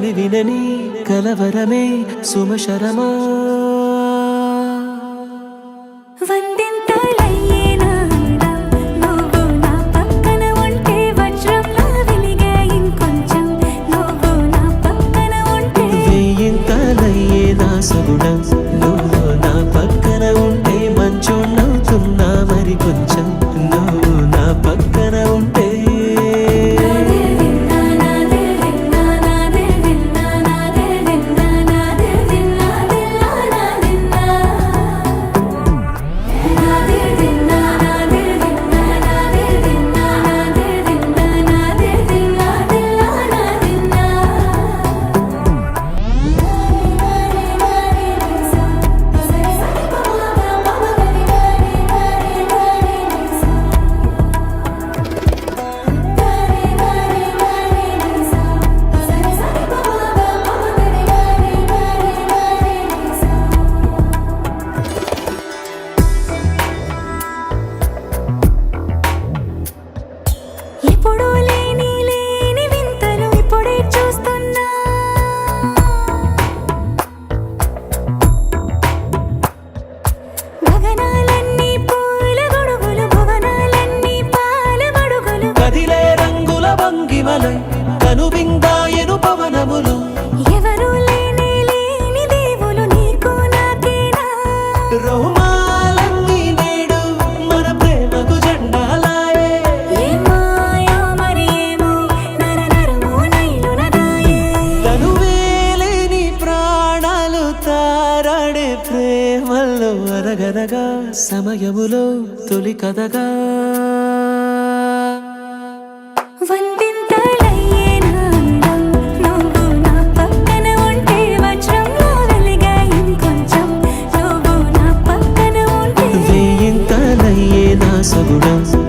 కనివినని కలవరమే సుమశరమా సగుణం నువ్వు నా పక్కన ఉంటే మంచోన్నవుతున్నా మరి కొంచెం నువ్వు నా పక్కన ఉంటే కనువిందాయను పవనములు ఎవరు లేని దేవులు నీకు నాకేనా రోమాలన్నీ నేడు మన ప్రేమకు జెండాలాయే ఏ మాయా మరి ఏమో నరనరము నైలునదాయే తనువేలేని ప్రాణాలు తారాడే ప్రేమల్లో అరగనగా సమయములో తొలి కథగా సగుణం